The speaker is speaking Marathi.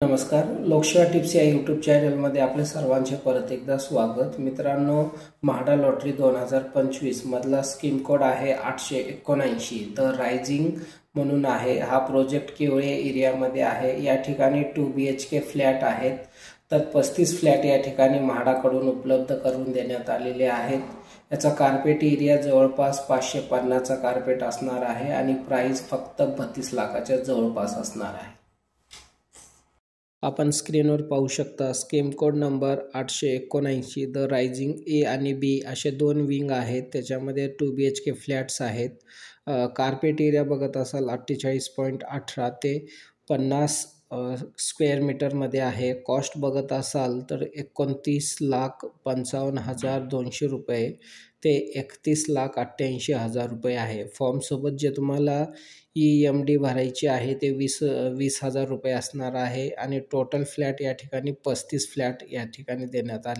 नमस्कार. लोकसेवा टिप्स या यूट्यूब चॅनलमध्ये आपले सर्वांचे परत एकदा स्वागत. मित्रांनो, म्हाडा लॉटरी 2025 मधला स्कीम कोड आहे 879. द रायझिंग म्हणून आहे. हा प्रोजेक्ट केवळे एरियामध्ये आहे. या ठिकाणी 2 BHK फ्लॅट आहेत. तर 35 फ्लॅट या ठिकाणी म्हाडाकडून उपलब्ध करून देण्यात आलेले आहेत. याचा कार्पेट एरिया जवळपास 550चा कार्पेट असणार आहे आणि प्राइस फक्त 32 लाखाच्या जवळपास असणार आहे. आपण स्क्रीनवर पाहू शकता scheme code number 879. The rising A आणि बी असे 2 विंग आहेत. त्याच्यामध्ये 2 BHK फ्लॅट्स आहेत. कार्पेट एरिया बघत असाल 48.18 ते 50 स्क्वेअर मीटरमध्ये आहे. कॉस्ट बघत असाल तर 29,55,200 रुपये ते 31,88,000 रुपये आहे. फॉर्मसोबत जे तुम्हाला EMD भरायची आहे ते 20,000 रुपये असणार आहे आणि टोटल फ्लॅट या ठिकाणी 35 फ्लॅट या ठिकाणी देण्यात आले.